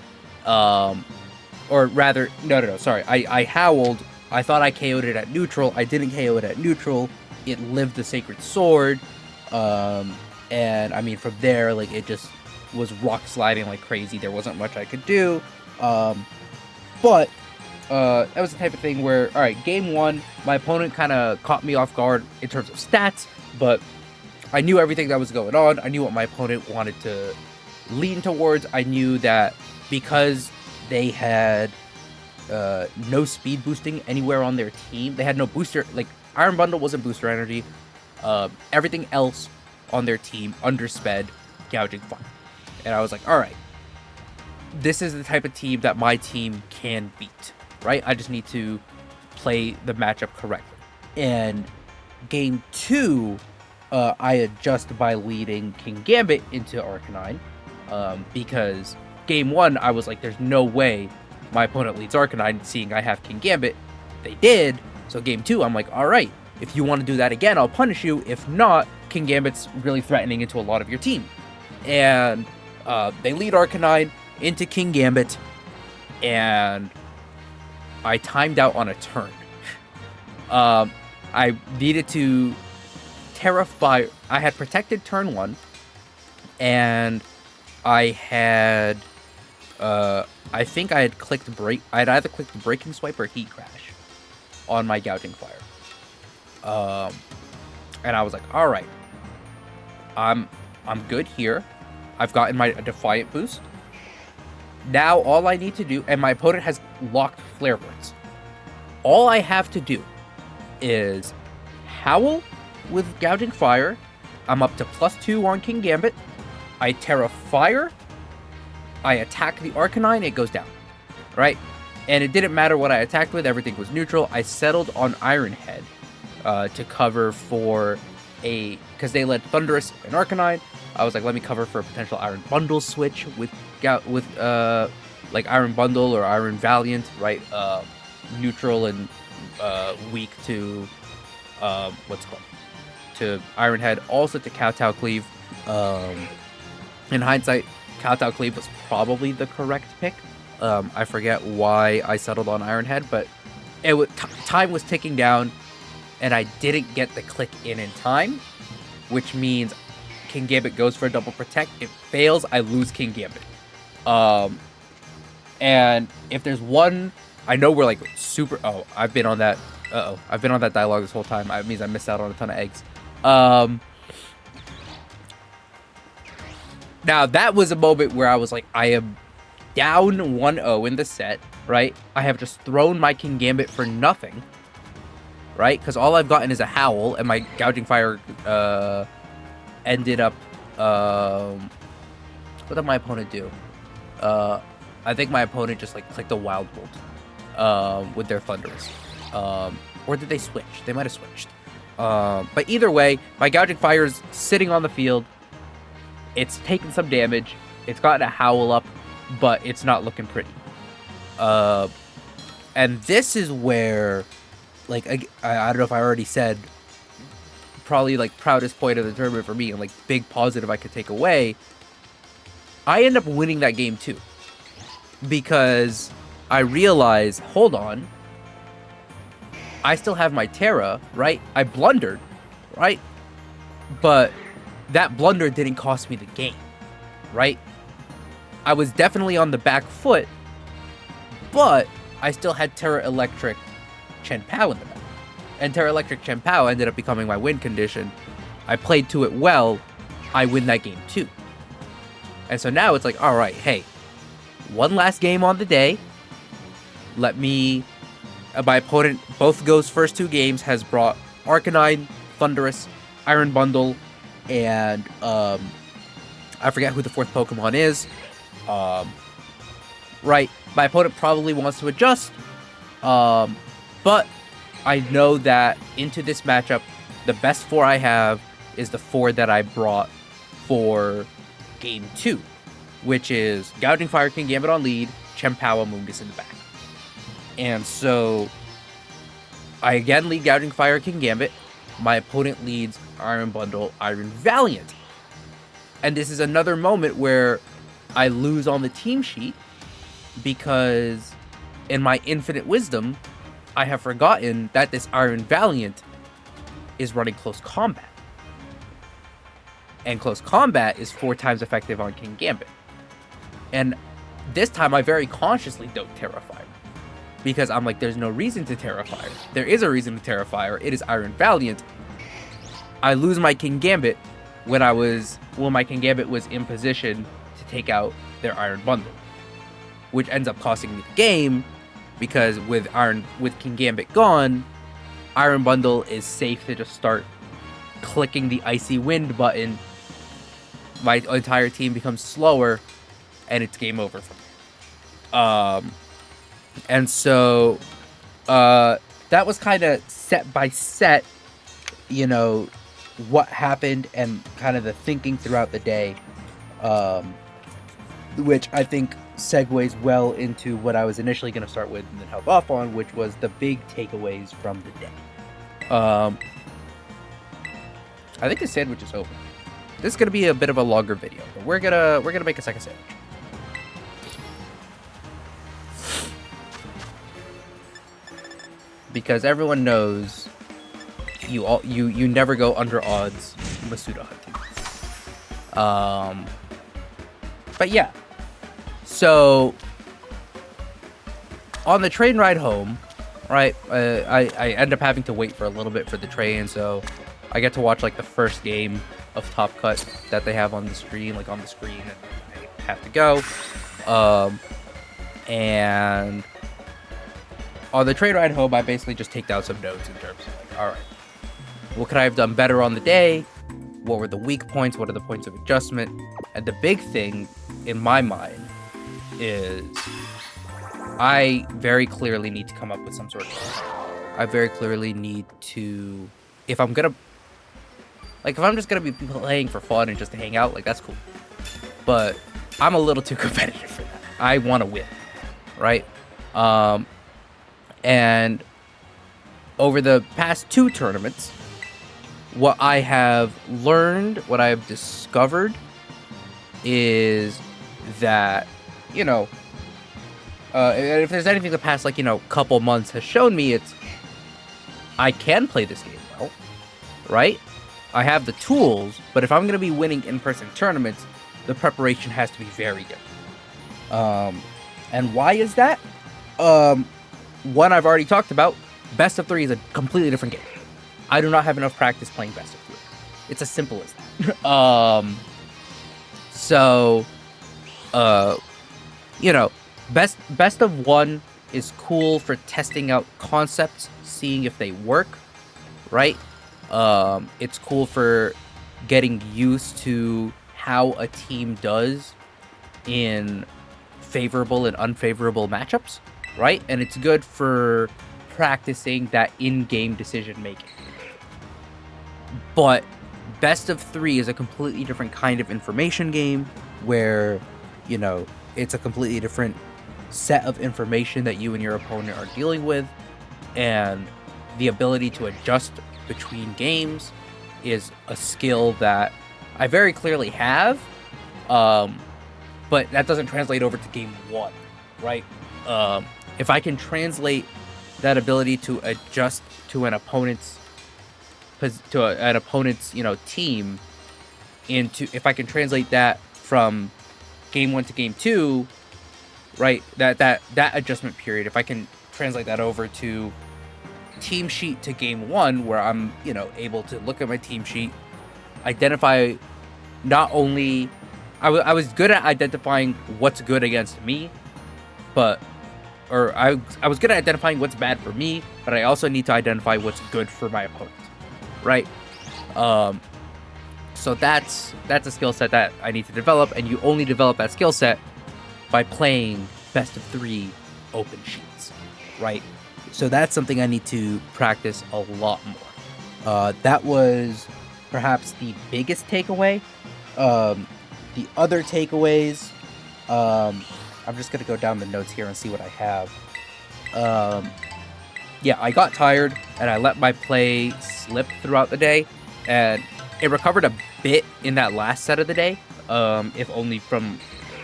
Or rather, no, sorry. I howled. I thought I KO'd it at neutral. I didn't KO it at neutral. It lived the Sacred Sword. And I mean, from there, like, it just was rock sliding like crazy. There wasn't much I could do. But that was the type of thing where, all right, game 1, my opponent kind of caught me off guard in terms of stats, but I knew everything that was going on. I knew what my opponent wanted to lean towards. I knew that because they had no speed boosting anywhere on their team. They had no booster, like Iron Bundle wasn't booster energy. Everything else on their team undersped Gouging Fire. And I was like, all right, this is the type of team that my team can beat, right? I just need to play the matchup correctly. And game 2, I adjust by leading King Gambit into Arcanine, because game 1, I was like, there's no way my opponent leads Arcanine, seeing I have King Gambit. They did, so game 2, I'm like, all right, if you want to do that again, I'll punish you. If not, King Gambit's really threatening into a lot of your team. And they lead Arcanine into King Gambit, and I timed out on a turn. I needed to Terra-Fire. I had protected turn 1, and I had, I think I had clicked break. I had either clicked Breaking Swipe or Heat Crash on my Gouging Fire. And I was like, all right, I'm good here. I've gotten my Defiant boost. Now all I need to do, and my opponent has locked Flare Blitz. All I have to do is Howl with Gouging Fire. I'm up to +2 on King Gambit. I Terra Fire. I attack the Arcanine, it goes down. Right? And it didn't matter what I attacked with, everything was neutral. I settled on Iron Head to cover for because they led Thundurus and Arcanine. I was like, let me cover for a potential Iron Bundle switch with like Iron Bundle or Iron Valiant, right? Neutral and weak to to Iron Head, also to Kowtow Cleave. In hindsight, Kowtow Cleave was probably the correct pick. I forget why I settled on Iron Head, but time was ticking down, and I didn't get the click in time, which means King Gambit goes for a double protect. It fails, I lose King Gambit. And if there's one, I know we're like super. I've been on that dialogue this whole time. It means I missed out on a ton of eggs. Now that was a moment where I was like, I am down 1-0 in the set, right? I have just thrown my King Gambit for nothing, right? Because all I've gotten is a Howl, and my Gouging Fire ended up. What did my opponent do? I think my opponent just like clicked a Wild Bolt with their Thundurus. Or did they switch? They might have switched. But either way, my Gouging Fire is sitting on the field. It's taken some damage. It's gotten a Howl up, but it's not looking pretty. And this is where, like, I don't know if I already said, probably like proudest point of the tournament for me, and like big positive I could take away. I end up winning that game too, because I realized, hold on, I still have my Terra, right? I blundered, right? But that blunder didn't cost me the game, right? I was definitely on the back foot, but I still had Terra Electric Chien-Pao in the back. And Terra Electric Chien-Pao ended up becoming my win condition. I played to it well. I win that game too. And so now it's like, all right, hey, one last game on the day. Let me... my opponent, both Go's first 2 games, has brought Arcanine, Thundurus, Iron Bundle, and I forget who the 4th Pokemon is. Right, my opponent probably wants to adjust, but I know that into this matchup, the best 4 I have is the 4 that I brought for game 2, which is Gouging Fire, King Gambit on lead, Chien-Pao, Amoonguss in the back. And so I again lead Gouging Fire, King Gambit. My opponent leads Iron Bundle, Iron Valiant. And this is another moment where I lose on the team sheet, because in my infinite wisdom, I have forgotten that this Iron Valiant is running Close Combat. And Close Combat is 4 times effective on King Gambit. And this time I very consciously don't Terra Fire, because I'm like, there's no reason to Terra Fire. There is a reason to Terra Fire. It is Iron Valiant. I lose my King Gambit when my King Gambit was in position to take out their Iron Bundle. which ends up costing me the game, because with King Gambit gone, Iron Bundle is safe to just start clicking the Icy Wind button. My entire team becomes slower, and it's game over for me. And so that was kind of set by set, you know, what happened and kind of the thinking throughout the day, which I think segues well into what I was initially going to start with and then held off on, which was the big takeaways from the day. I think the sandwich is over. This is going to be a bit of a longer video, but we're gonna make a second sandwich. Because everyone knows you never go under odds Masuda hunting. But yeah. So on the train ride home, right, I end up having to wait for a little bit for the train, so I get to watch like the first game of Top Cut that they have on the screen, and I have to go. And on the train ride home, I basically just take down some notes in terms of like, all right, what could I have done better on the day? What were the weak points? What are the points of adjustment? And the big thing in my mind is I very clearly need to come up with some sort of... I very clearly need to... If I'm just gonna be playing for fun and just to hang out, like, that's cool. But I'm a little too competitive for that. I want to win, right? And over the past 2 tournaments, what I have learned, what I have discovered is that, you know, if there's anything the past, like, you know, couple months has shown me, it's I can play this game well, right? I have the tools, but if I'm going to be winning in-person tournaments, the preparation has to be very good. And why is that? One I've already talked about. Best of 3 is a completely different game. I do not have enough practice playing best of 3. It's as simple as that. You know, best of 1 is cool for testing out concepts, seeing if they work, right? It's cool for getting used to how a team does in favorable and unfavorable matchups, right? And it's good for practicing that in-game decision making. But best of 3 is a completely different kind of information game where, you know, it's a completely different set of information that you and your opponent are dealing with, and the ability to adjust between games is a skill that I very clearly have, but that doesn't translate over to game 1, right? If I can translate that ability to adjust to an opponent's you know, team into, if I can translate that from game 1 to game 2, right, that adjustment period, if I can translate that over to team sheet to game 1, where I'm, you know, able to look at my team sheet, identify not only I was good at identifying what's good against me, I was good at identifying what's bad for me, but I also need to identify what's good for my opponent, right? So that's a skill set that I need to develop, and you only develop that skill set by playing best of 3 open sheets, right? So that's something I need to practice a lot more. That was perhaps the biggest takeaway. The other takeaways, I'm just going to go down the notes here and see what I have. Yeah, I got tired, and I let my play slip throughout the day, and it recovered a bit in that last set of the day, if only from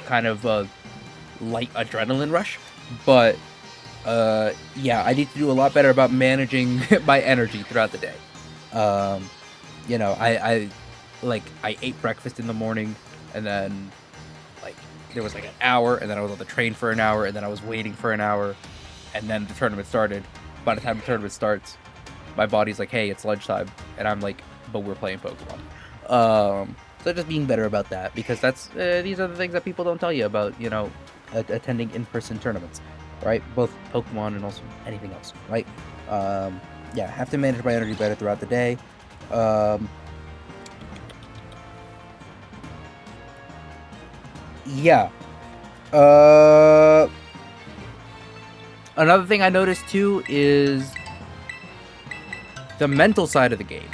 kind of a light adrenaline rush. But yeah, I need to do a lot better about managing my energy throughout the day. You know, I ate breakfast in the morning, and then like there was like an hour, and then I was on the train for an hour, and then I was waiting for an hour, and then the tournament started. By the time the tournament starts, my body's like, hey, it's lunchtime, and I'm like, but we're playing Pokemon. So just being better about that, because that's these are the things that people don't tell you about, you know, attending in-person tournaments, right? Both Pokemon and also anything else, right? Yeah, have to manage my energy better throughout the day. Yeah. Another thing I noticed too is the mental side of the game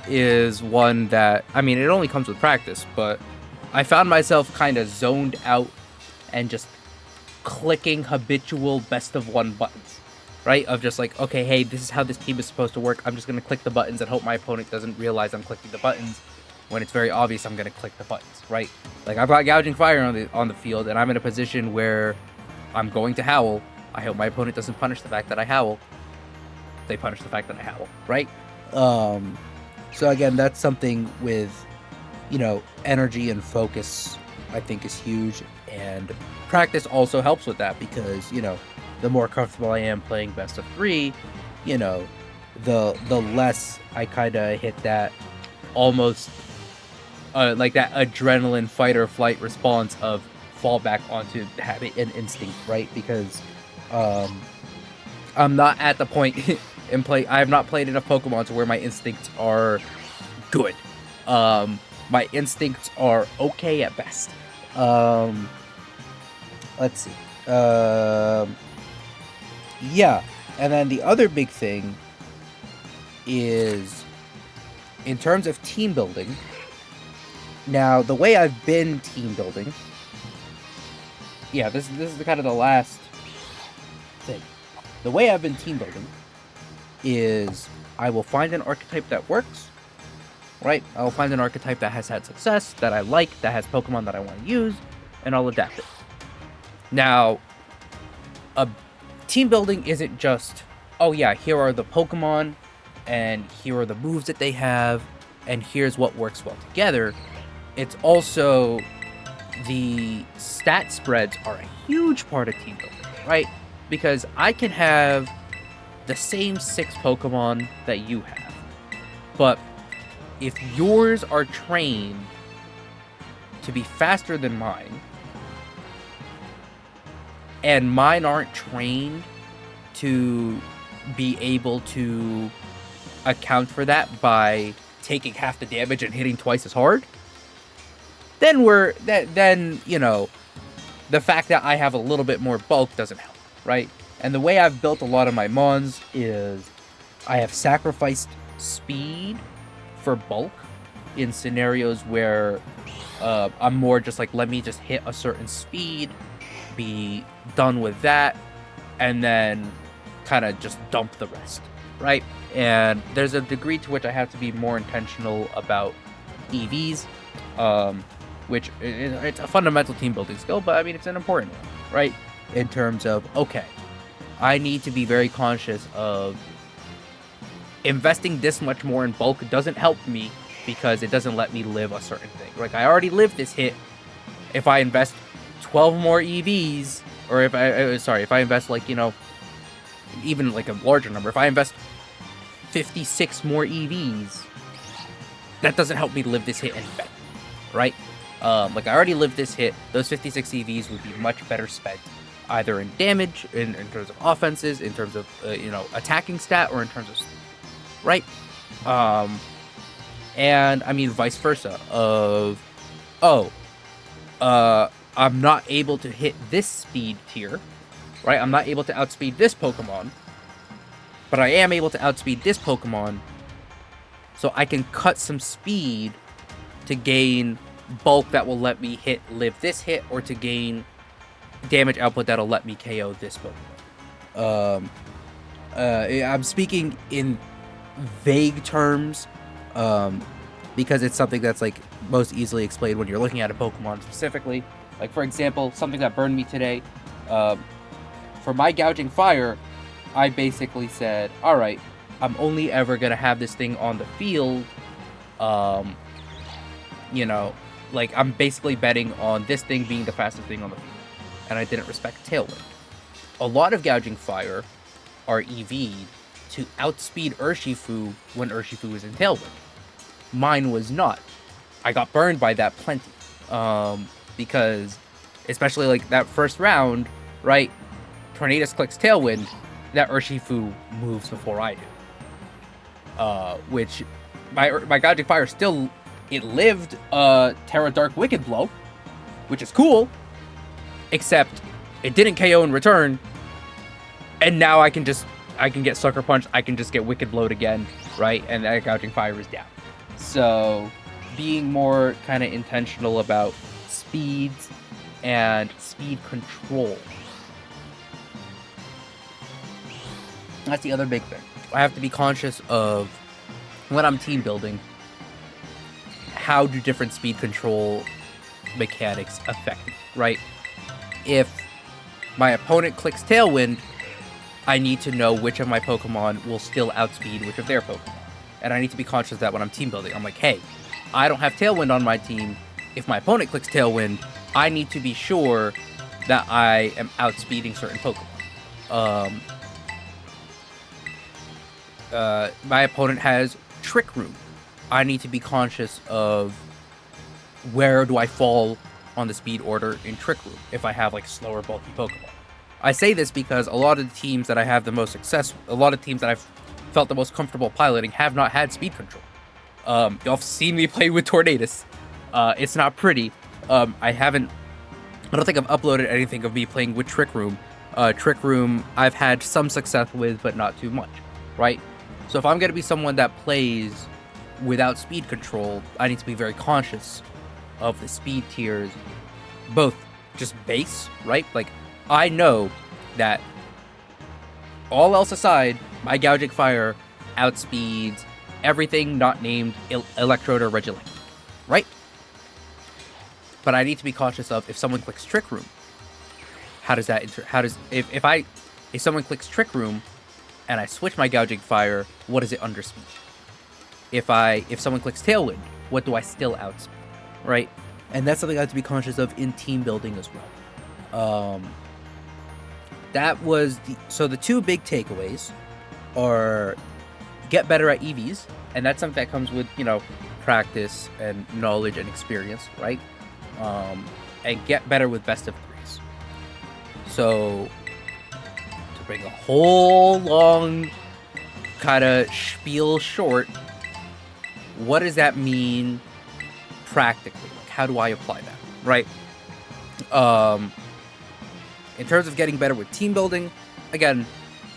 is one that, I mean, it only comes with practice, but I found myself kind of zoned out and just clicking habitual best of one buttons, right? Of just like, okay, hey, this is how this team is supposed to work. I'm just going to click the buttons and hope my opponent doesn't realize I'm clicking the buttons when it's very obvious I'm going to click the buttons, right? Like, I've got Gouging Fire on the field, and I'm in a position where I'm going to howl. I hope my opponent doesn't punish the fact that I howl. They punish the fact that I howl, right? So again, that's something with, energy and focus, I think is huge, and practice also helps with that because, the more comfortable I am playing best of 3, the less I kind of hit that almost like that adrenaline fight or flight response of fall back onto habit and instinct, right? Because I'm not at the point in play. I have not played enough Pokemon to where my instincts are good. My instincts are okay at best. Let's see. Yeah, and then the other big thing is in terms of team building. Now, the way I've been team building, yeah, this is kind of the last thing. The way I've been team building is I will find an archetype that works, right? I will find an archetype that has had success, that I like, that has Pokemon that I want to use, and I'll adapt it. Now, team building isn't just, oh yeah, here are the Pokemon, and here are the moves that they have, and here's what works well together. It's also the stat spreads are a huge part of team building, right? Because I can have the same 6 Pokemon that you have, but if yours are trained to be faster than mine, and mine aren't trained to be able to account for that by taking half the damage and hitting twice as hard, then the fact that I have a little bit more bulk doesn't help, right? And the way I've built a lot of my Mons is I have sacrificed speed for bulk in scenarios where I'm more just like, let me just hit a certain speed, be done with that, and then kind of just dump the rest, right? And there's a degree to which I have to be more intentional about EVs, which it's a fundamental team building skill, but I mean, it's an important one, right? In terms of, okay, I need to be very conscious of investing this much more in bulk doesn't help me because it doesn't let me live a certain thing. Like, I already lived this hit. If I invest 12 more EVs, or if I invest even like a larger number, if I invest 56 more EVs, that doesn't help me live this hit any better, right? Like, I already lived this hit. Those 56 EVs would be much better spent either in damage, in terms of offenses, in terms of, attacking stat, or in terms of, right? And I mean, vice versa of, I'm not able to hit this speed tier, right? I'm not able to outspeed this Pokemon, but I am able to outspeed this Pokemon, so I can cut some speed to gain bulk that will let me live this hit, or to gain damage output that'll let me KO this Pokemon. I'm speaking in vague terms, because it's something that's like most easily explained when you're looking at a Pokemon specifically. Like, for example, something that burned me today, for my Gouging Fire, I basically said, alright, I'm only ever gonna have this thing on the field, like, I'm basically betting on this thing being the fastest thing on the field. And I didn't respect Tailwind. A lot of Gouging Fire are EV'd to outspeed Urshifu when Urshifu is in Tailwind. Mine was not. I got burned by that plenty. Because especially like that first round, right? Tornadus clicks Tailwind, that Urshifu moves before I do. Which my Gouging Fire still, it lived Terra Dark Wicked Blow, which is cool, except it didn't KO in return, and now I can get Sucker Punch, I can just get Wicked Blowed again, right? And that Gouging Fire is down. So being more kind of intentional about speeds and speed control. That's the other big thing. I have to be conscious of, when I'm team building, how do different speed control mechanics affect me, right? If my opponent clicks Tailwind, I need to know which of my Pokemon will still outspeed which of their Pokemon. And I need to be conscious of that when I'm team building. I'm like, hey, I don't have Tailwind on my team. If my opponent clicks Tailwind, I need to be sure that I am outspeeding certain Pokemon. My opponent has Trick Room. I need to be conscious of where do I fall on the speed order in Trick Room if I have like slower, bulky Pokemon. I say this because a lot of the teams that I have the most success, a lot of teams that I've felt the most comfortable piloting have not had speed control. Y'all have seen me play with Tornadus. It's not pretty. I don't think I've uploaded anything of me playing with Trick Room. Trick Room I've had some success with, but not too much, right? So if I'm going to be someone that plays without speed control, I need to be very conscious of the speed tiers, both just base, right? Like, I know that, all else aside, my Gouging Fire outspeeds everything not named Electrode or Regieleki, right? But I need to be cautious of if someone clicks Trick Room. If someone clicks Trick Room and I switch my Gouging Fire, what does it underspeed? If someone clicks Tailwind, what do I still outspeed, right? And that's something I have to be conscious of in team building as well. That was the two big takeaways are get better at EVs, and that's something that comes with, practice and knowledge and experience, right? And get better with best of threes. So to bring a whole long kind of spiel short, what does that mean practically? Like, how do I apply that, right? In terms of getting better with team building, again,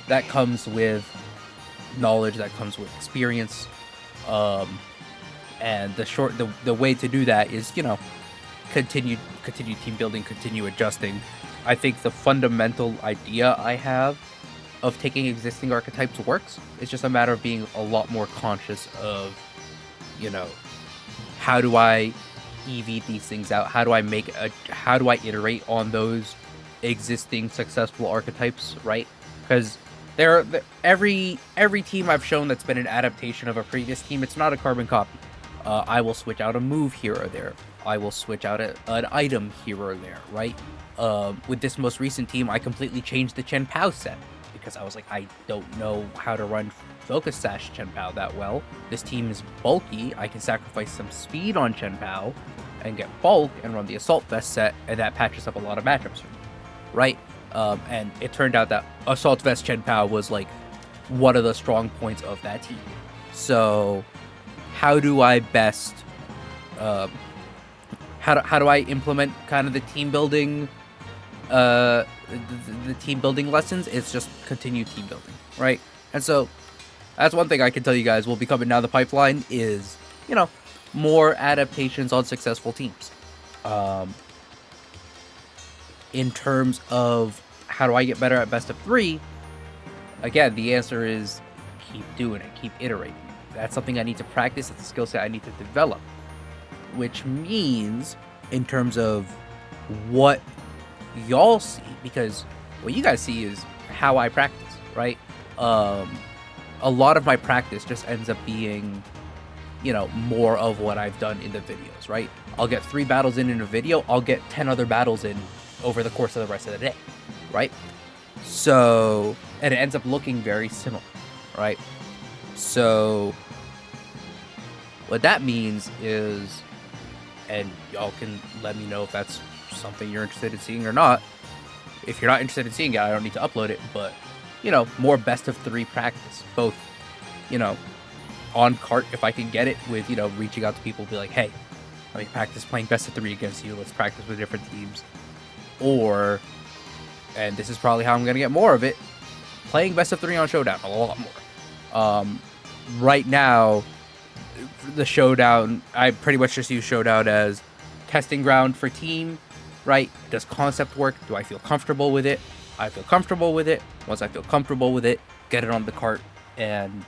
that comes with knowledge, that comes with experience, and the way to do that is, continue team building, continue adjusting. I think the fundamental idea I have of taking existing archetypes works. It's just a matter of being a lot more conscious of, how do I EV these things out? How do I iterate on those existing successful archetypes, right? Because every team I've shown that's been an adaptation of a previous team, it's not a carbon copy. I will switch out a move here or there. I will switch out an item here or there, right? With this most recent team, I completely changed the Chen Pao set because I was like, I don't know how to run Focus Sash Chen Pao that well. This team is bulky. I can sacrifice some speed on Chen Pao and get bulk and run the Assault Vest set, and that patches up a lot of matchups for me, right? And it turned out that Assault Vest Chen Pao was like one of the strong points of that team. So how do I best how do I implement kind of the team building the team building lessons? It's just continue team building, right? And so that's one thing I can tell you guys will be coming down the pipeline is, more adaptations on successful teams. In terms of how do I get better at best of three, again, the answer is keep doing it, keep iterating. That's something I need to practice. It's a skill set I need to develop, which means in terms of what y'all see, because what you guys see is how I practice, right? A lot of my practice just ends up being, more of what I've done in the videos, right? I'll get 3 battles in a video, I'll get 10 other battles in over the course of the rest of the day, right? So, and it ends up looking very similar, right? So what that means is, and y'all can let me know if that's something you're interested in seeing or not. If you're not interested in seeing it, I don't need to upload it, but, more best of 3 practice, both, on cart if I can get it with, reaching out to people, be like, hey, let me practice playing best of 3 against you. Let's practice with different teams. Or, and this is probably how I'm going to get more of it, playing best of 3 on Showdown a lot more. Right now, the Showdown, I pretty much just use Showdown as testing ground for team, right? Does concept work? Do I feel comfortable with it? I feel comfortable with it. Once I feel comfortable with it, get it on the cart and,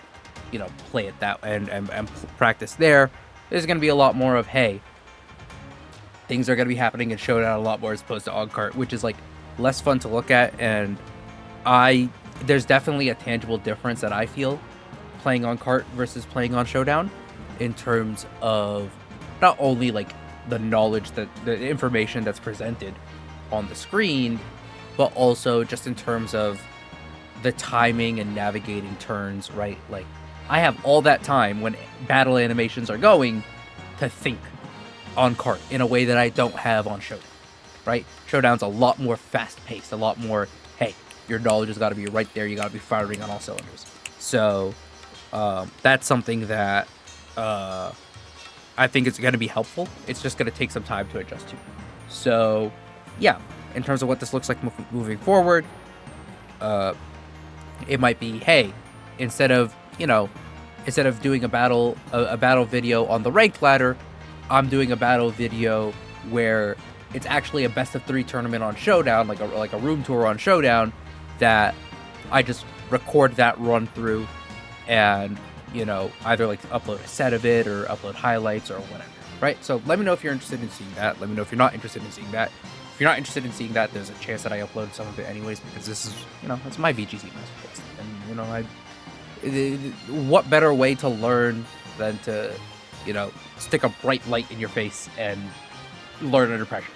play it that and practice there. There's going to be a lot more of, hey, things are going to be happening in Showdown a lot more as opposed to on cart, which is like less fun to look at. And there's definitely a tangible difference that I feel playing on cart versus playing on Showdown in terms of not only like the knowledge, that the information that's presented on the screen, but also just in terms of the timing and navigating turns, right? Like, I have all that time when battle animations are going to think on cart in a way that I don't have on Showdown, right? Showdown's a lot more fast-paced, a lot more, hey, your knowledge has got to be right there, you got to be firing on all cylinders. So, that's something that I think it's going to be helpful. It's just going to take some time to adjust to. So, yeah, in terms of what this looks like moving forward, it might be, hey, instead of doing a battle video on the ranked ladder, I'm doing a battle video where it's actually a best of 3 tournament on Showdown, like a room tour on Showdown, that I just record that run through and, either like upload a set of it or upload highlights or whatever, right? So let me know if you're interested in seeing that. Let me know if you're not interested in seeing that. If you're not interested in seeing that, there's a chance that I upload some of it anyways, because this is, it's my VGC masterclass. And, what better way to learn than to, stick a bright light in your face and learn under pressure.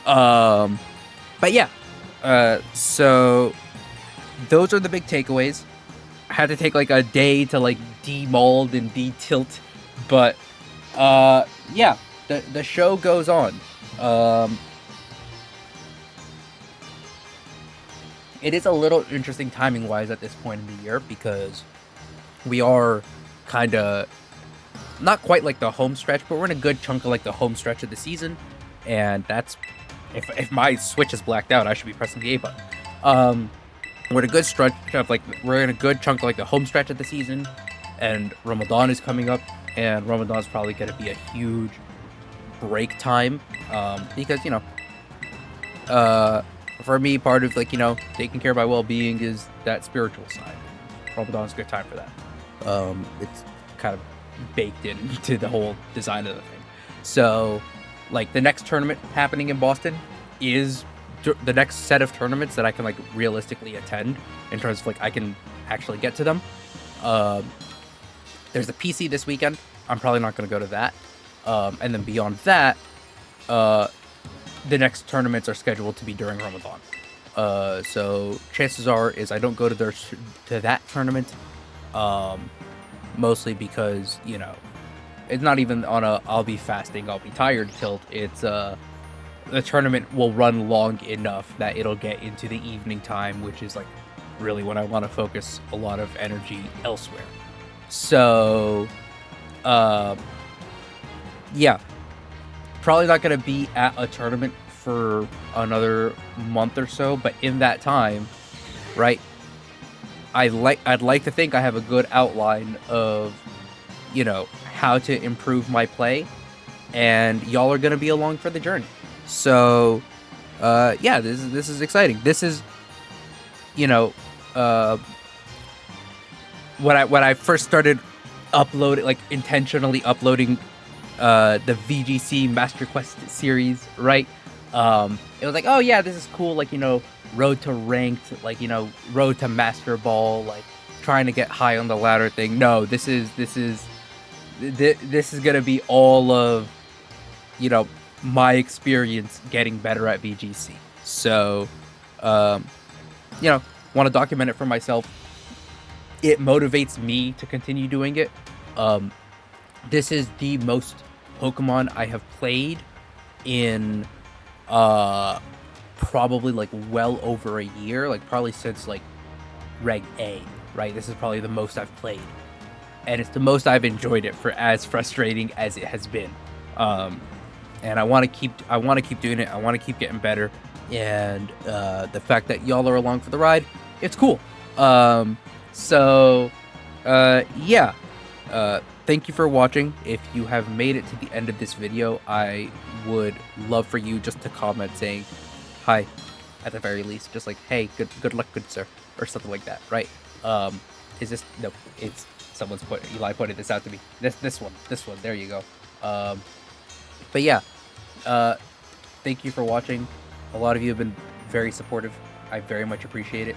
But yeah, so those are the big takeaways. I had to take like a day to like demold and de-tilt, but yeah, the show goes on. It is a little interesting timing wise at this point in the year, because we are kind of not quite like the home stretch, but we're in a good chunk of like the home stretch of the season, and that's if my Switch is blacked out, I should be pressing the A button. We're in a good stretch of we're in a good chunk of like the home stretch of the season, and Ramadan is coming up, and Ramadan is probably going to be a huge break time, because for me, part of taking care of my well-being is that spiritual side. Ramadan's a good time for that. It's kind of baked into the whole design of the thing. So, the next tournament happening in Boston is the next set of tournaments that I can realistically attend in terms of I can actually get to them. There's the PC this weekend. I'm probably not going to go to that. And then beyond that, the next tournaments are scheduled to be during Ramadan. So chances are is I don't go to that tournament. Mostly because, it's not even on a I'll be fasting, I'll be tired tilt. It's the tournament will run long enough that it'll get into the evening time, which is really when I want to focus a lot of energy elsewhere. So yeah, probably not going to be at a tournament for another month or so, but in that time, right, I'd like to think I have a good outline of, how to improve my play, and y'all are going to be along for the journey. So, yeah, this is exciting. This is, when I first started uploading, intentionally uploading the VGC Master Quest series, right? It was oh yeah, this is cool, road to ranked, road to Master Ball, trying to get high on the ladder thing. No, this is gonna be all of, my experience getting better at VGC. So, want to document it for myself. It motivates me to continue doing it. This is the most Pokemon I have played in probably like well over a year, like probably since like Reg A, right? This is probably the most I've played, and it's the most I've enjoyed it, for as frustrating as it has been. And I want to keep doing it. I want to keep getting better, and the fact that y'all are along for the ride, it's cool. Yeah. Thank you for watching. If you have made it to the end of this video, I would love for you just to comment saying hi, at the very least, just like, hey, good luck, good sir, or something like that, right? Is this, no, it's someone's Eli pointed this out to me. This one, there you go. But yeah, thank you for watching. A lot of you have been very supportive. I very much appreciate it.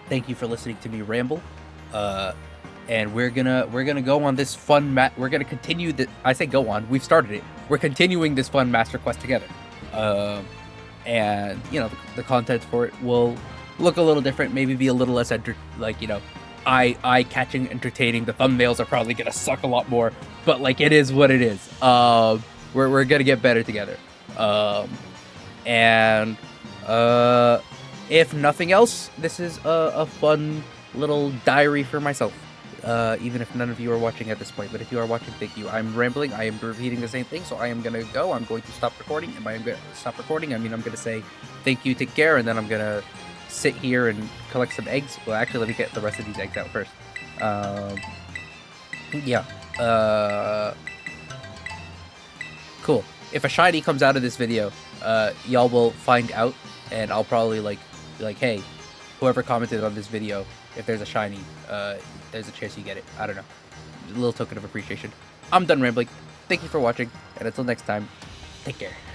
Thank you for listening to me ramble. And we're gonna go on this fun we're gonna continue the, I say go on, we've started it. We're continuing this fun master quest together. And you know, the content for it will look a little different, maybe be a little less eye-catching, entertaining. The thumbnails are probably gonna suck a lot more, but like, it is what it is. We're gonna get better together. If nothing else, this is a fun little diary for myself. Even if none of you are watching at this point, but if you are watching, thank you. I'm rambling, I am repeating the same thing, so I am gonna go. I'm going to stop recording, and by I'm gonna stop recording, I mean I'm gonna say thank you, take care, and then I'm gonna sit here and collect some eggs. Well, actually, let me get the rest of these eggs out first. Yeah. Cool. If a shiny comes out of this video, y'all will find out, and I'll probably like, hey, whoever commented on this video, if there's a shiny, there's a chance you get it. I don't know. A little token of appreciation. I'm done rambling. Thank you for watching, and until next time, take care.